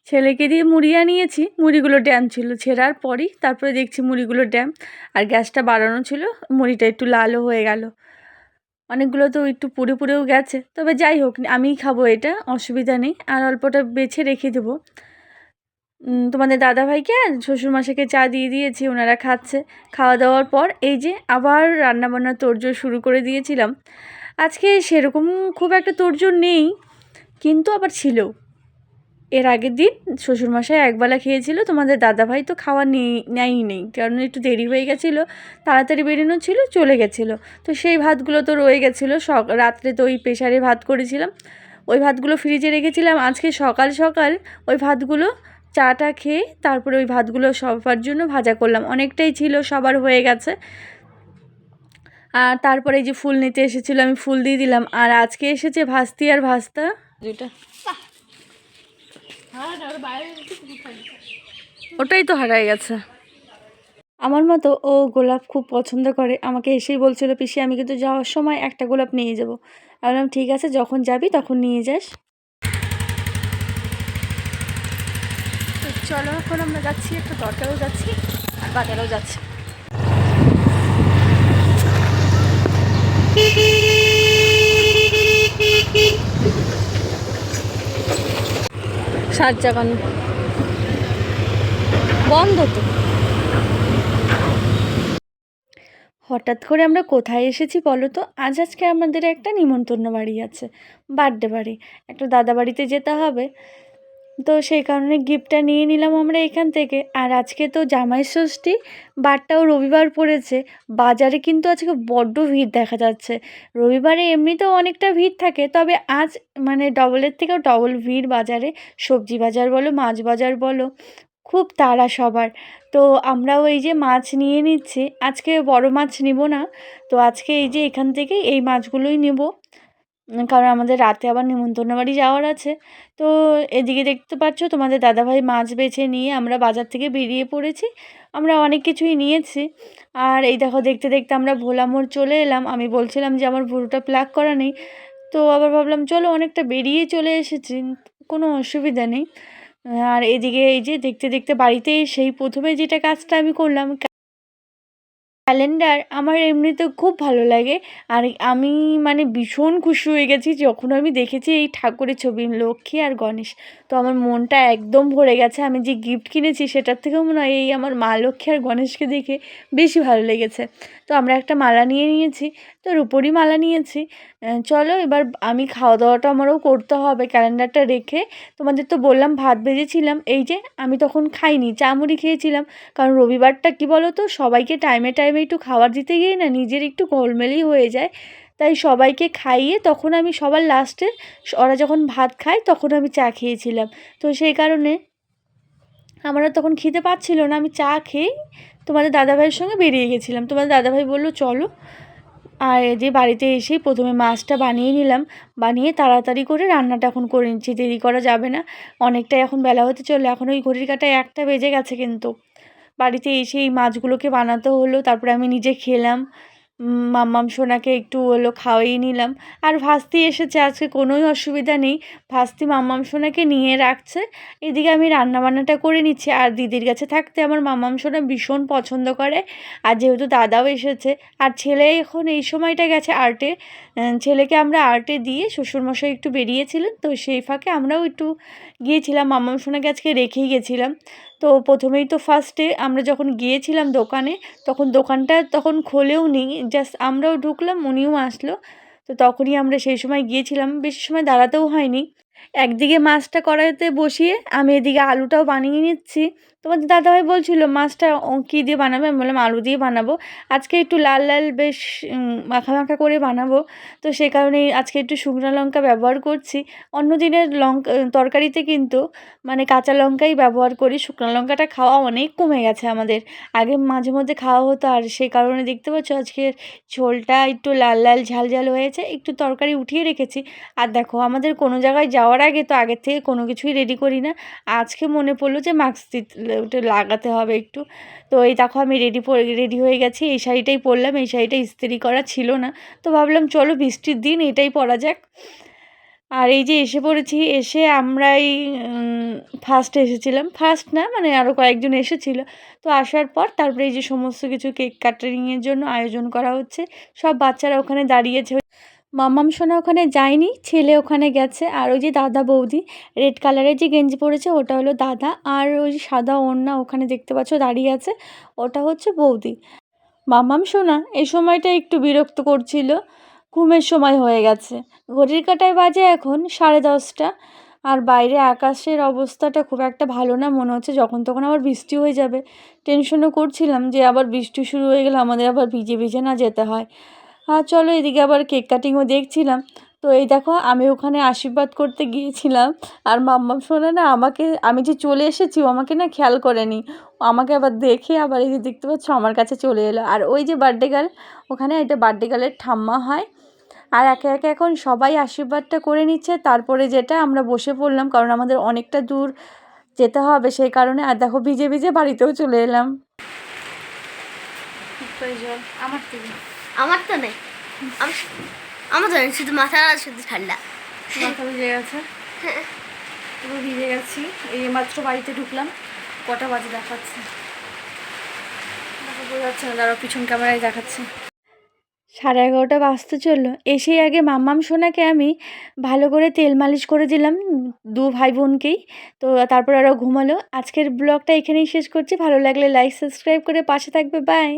ছেলেকে দিয়ে মুড়ি আনিয়েছি, মুড়িগুলো ড্যাম ছিল, ছেঁড়ার পরই তারপরে দেখছি মুড়িগুলো ড্যাম। আর গ্যাসটা বাড়ানো ছিল, মুড়িটা একটু লালও হয়ে গেল, অনেকগুলো তো একটু পুড়ে পুড়েও গেছে। তবে যাই হোক, আমিই খাবো, এটা অসুবিধা নেই। আর অল্পটা বেছে রেখে দেবো। তোমাদের দাদাভাইকে আর শ্বশুরমশাইকে চা দিয়ে দিয়েছি, ওনারা খাচ্ছে। খাওয়া দাওয়ার পর এই যে আবার রান্নাবান্নার তোড়জোড় শুরু করে দিয়েছিলাম। আজকে সেরকম খুব একটা তোড়জোড় নেই, কিন্তু আবার ছিল। এর আগের দিন শ্বশুরমশাই একবেলা খেয়েছিল, তোমাদের দাদাভাই তো খাওয়া নেই, কারণ একটু দেরি হয়ে গেছিলো, তাড়াতাড়ি বেরোনো ছিল, চলে গেছিলো। তো সেই ভাতগুলো তো রয়ে গেছিলো, রাত্রে তো ওই প্রেশারে ভাত করেছিলাম, ওই ভাতগুলো ফ্রিজে রেখেছিলাম। আজকে সকাল সকাল ওই ভাতগুলো চাটা খেয়ে তারপরে ওই ভাতগুলো সবার জন্য ভাজা করলাম, অনেকটাই ছিল, সবার হয়ে গেছে। আর তারপরে এই যে ফুল নিতে এসেছিলো, আমি ফুল দিয়ে দিলাম। আর আজকে এসেছে ভাস্তি আর ভাস্তা দুটা, ওটাই তো হারাই গেছে। আমার মতো ও গোলাপ খুব পছন্দ করে, আমাকে এসেই বলছিল, পিসি আমি কিন্তু যাওয়ার সময় একটা গোলাপ নিয়ে যাবো। আমি বললাম ঠিক আছে, যখন যাবি তখন নিয়ে যাস। তো চলো, এখন আমরা যাচ্ছি, একটু দরকারও যাচ্ছি আর বাজারেও যাচ্ছি। সার জাগানো বন্ধ তো। হঠাৎ করে আমরা কোথায় এসেছি বলো তো? আজকে আমাদের একটা নিমন্ত্রণ বাড়ি আছে, বার্থডে বাড়ি, একটা দাদা বাড়িতে যেতে হবে। তো সেই কারণে গিফটটা নিয়ে নিলাম আমরা এখান থেকে। আর আজকে তো জামাই ষষ্ঠী, বারটাও রবিবার পড়েছে। বাজারে কিন্তু আজকে বড্ড ভিড় দেখা যাচ্ছে। রবিবারে এমনিতেও অনেকটা ভিড় থাকে, তবে আজ মানে ডবলের থেকেও ডবল ভিড় বাজারে। সবজি বাজার বলো, মাছ বাজার বলো, খুব তাড়া সবার। তো আমরাও এই যে মাছ নিয়ে নিচ্ছি, আজকে বড় মাছ নিব না। তো আজকে এই যে এখান থেকে এই মাছগুলোই নেব, কারণ আমাদের রাতে আবার নিমন্ত্রণ বাড়ি যাওয়ার আছে। তো এদিকে দেখতে পাচ্ছ, তোমাদের দাদাভাই মাছ বেছে নিয়ে আমরা বাজার থেকে বেরিয়ে পড়েছি। আমরা অনেক কিছুই নিয়েছি। আর এই দেখো, দেখতে দেখতে আমরা ভোলা মোড় চলে এলাম। আমি বলছিলাম যে আমার ভুরুটা প্লাক করা নেই, তো আবার ভাবলাম চলো, অনেকটা বেরিয়ে চলে এসেছি, কোনো অসুবিধা নেই। আর এদিকে এই যে দেখতে দেখতে বাড়িতে সেই প্রথমে যেটা কাজটা আমি করলাম, ক্যালেন্ডার আমার এমনিতে খুব ভালো লাগে। আর আমি মানে ভীষণ খুশি হয়ে গেছি যখন আমি দেখেছি এই ঠাকুরের ছবি, লক্ষ্মী আর গণেশ। তো আমার মনটা একদম ভরে গেছে। আমি যে গিফট কিনেছি সেটার থেকেও মনে হয় এই আমার মা লক্ষ্মী আর গণেশকে দেখে বেশি ভালো লেগেছে। তো আমরা একটা মালা নিয়ে নিয়েছি, তো রূপোরই মালা নিয়েছি। চলো এবার আমি খাওয়া দাওয়াটা আমারও করতে হবে ক্যালেন্ডারটা রেখে। তোমাদের তো বললাম ভাত ভেজেছিলাম, এই যে আমি তখন খাইনি, চা মুড়ি খেয়েছিলাম। কারণ রবিবারটা কী বলো তো, সবাইকে টাইমে টাইমে একটু খাবার দিতে গিয়ে না নিজের একটু গোলমেলেই হয়ে যায়। তাই সবাইকে খাইয়ে তখন আমি সবার লাস্টে, ওরা যখন ভাত খায় তখন আমি চা খেয়েছিলাম। তো সেই কারণে আমার আর তখন খিদে পাচ্ছিল না, আমি চা খেয়েই তোমাদের দাদাভাইয়ের সঙ্গে বেরিয়ে গেছিলাম। তোমাদের দাদাভাই বললো চলো। আর যে বাড়িতে এসেই প্রথমে মাছটা বানিয়ে নিলাম, বানিয়ে তাড়াতাড়ি করে রান্নাটা এখন করে নিচ্ছি, দেরি করা যাবে না। অনেকটাই এখন বেলা হতে চললো, এখন ওই ঘড়ির কাঁটায় 1টা বেজে গেছে। কিন্তু বাড়িতে এসে এই মাছগুলোকে বানাতে হলো, তারপরে আমি নিজে খেলাম। মাম্মাম সোনাকে একটু হলো খাওয়াই নিলাম। আর ভাস্তি এসেছে, আজকে কোনোই অসুবিধা নেই, ভাস্তি মাম্মাম সোনাকে নিয়ে রাখছে। এদিকে আমি রান্নাবান্নাটা করে নিচ্ছি। আর দিদির কাছে থাকতে আমার মাম্মাম সোনা ভীষণ পছন্দ করে। আর যেহেতু দাদাও এসেছে, আর ছেলে এখন এই সময়টা গেছে আর্টে, ছেলেকে আমরা আর্টে দিয়ে শ্বশুরমশাই একটু বেরিয়েছিলেন, তো সেই ফাঁকে আমরাও একটু গিয়েছিলাম, মাম্মাম সোনাকে আজকে রেখেই গেছিলাম। তো প্রথমেই তো ফার্স্টে আমরা যখন গিয়েছিলাম দোকানে, তখন দোকানটা তখন খোলেও নি, জাস্ট আমরাও ঢুকলাম, উনিও আসলো। তো তখনই আমরা সেই সময় গিয়েছিলাম, বেশি সময় দাঁড়াতেও হয়নি। একদিকে মাছটা কড়াইতে বসিয়ে আমি এদিকে আলুটাও বানিয়ে নিচ্ছি। তোমাদের দাদাভাই বলছিল মাছটা কী দিয়ে বানাবে, আমি বললাম আলু দিয়ে বানাবো। আজকে একটু লাল লাল বেশ মাখা মাখা করে বানাবো। তো সে কারণেই আজকে একটু শুকনো লঙ্কা ব্যবহার করছি। অন্য দিনের তরকারিতে কিন্তু মানে কাঁচা লঙ্কাই ব্যবহার করি, শুকনো লঙ্কাটা খাওয়া অনেক কমে গেছে আমাদের। আগে মাঝে মধ্যে খাওয়া হতো, আর সেই কারণে দেখতে পাচ্ছ আজকের ঝোলটা একটু লাল লাল ঝাল ঝাল হয়েছে, একটু তরকারি উঠিয়ে রেখেছি। আর দেখো, আমাদের কোনো জায়গায় যাওয়ার আগে তো আগের থেকে কোনো কিছুই রেডি করি না। আজকে মনে পড়লো যে মাস্ক ওটা লাগাতে হবে একটু। তো এই দেখো আমি রেডি হয়ে গেছি, এই শাড়িটাই পরলাম, এই শাড়িটা ইস্ত্রি করা ছিল না, তো ভাবলাম চলো বৃষ্টির দিন এটাই পরা যাক। আর এই যে এসে পড়েছি, এসে আমরাই ফার্স্ট এসেছিলাম। ফার্স্ট না মানে আরও কয়েকজন এসেছিল। তো আসার পর তারপরে এই যে সমস্ত কিছু কেক কাটারিংয়ের জন্য আয়োজন করা হচ্ছে। সব বাচ্চারা ওখানে দাঁড়িয়েছে। মাম্মাম সোনা ওখানে যায়নি, ছেলে ওখানে গেছে। আর ওই যে দাদা বৌদি রেড কালারের যে গেঞ্জি পরেছে ওটা হলো দাদা, আর ওই যে সাদা ওড়না ওখানে দেখতে পাচ্ছ দাঁড়িয়ে আছে ওটা হচ্ছে বৌদি। মাম্মাম সোনা এই সময়টা একটু বিরক্ত করছিল, ঘুমের সময় হয়ে গেছে। ঘড়ির কাঁটায় বাজে এখন 10:30। আর বাইরে আকাশের অবস্থাটা খুব একটা ভালো না, মনে হচ্ছে যখন তখন আবার বৃষ্টি হয়ে যাবে। টেনশনও করছিলাম যে আবার বৃষ্টি শুরু হয়ে গেলে আমাদের আবার ভিজে ভিজে না যেতে হয়। আর চলো এদিকে আবার কেক কাটিংও দেখছিলাম। তো এই দেখো আমি ওখানে আশীর্বাদ করতে গিয়েছিলাম, আর মাম্মাম সোনা না আমাকে, আমি যে চলে এসেছি ও আমাকে না খেয়াল করেনি, ও আমাকে আবার দেখে আবার এই যে দেখতে পাচ্ছ আমার কাছে চলে এলো। আর ওই যে বার্থডে গার্ল ওখানে, এটা বার্থডে গার্লের ঠাম্মা হয়। আর একে একে এখন সবাই আশীর্বাদটা করে নিচ্ছে, তারপরে যেটা আমরা বসে পড়লাম, কারণ আমাদের অনেকটা দূর যেতে হবে সেই কারণে। আর দেখো ভিজে ভিজে বাড়িতেও চলে এলাম। আমার থেকে আমার তো নেই, আমার তো নেই, শুধু মাথা আর শুধু ঠান্ডা। মাথা ভিজে গেছে, পুরো ভিজে গেছি। এই মাত্র বাড়িতে ঢুকলাম, কটা বাজে দেখাচ্ছে বোঝা যাচ্ছে না, দাঁড়াও পিছন ক্যামেরায় দেখাচ্ছে 11:30 বাজতে চললো। এসেই আগে মাম্মাম সোনাকে আমি ভালো করে তেল মালিশ করে দিলাম, দু ভাই বোনকেই। তো তারপর ওরা ঘুমালো। আজকের ব্লগটা এখানেই শেষ করছি। ভালো লাগলে লাইক সাবস্ক্রাইব করে পাশে থাকবে। বাই।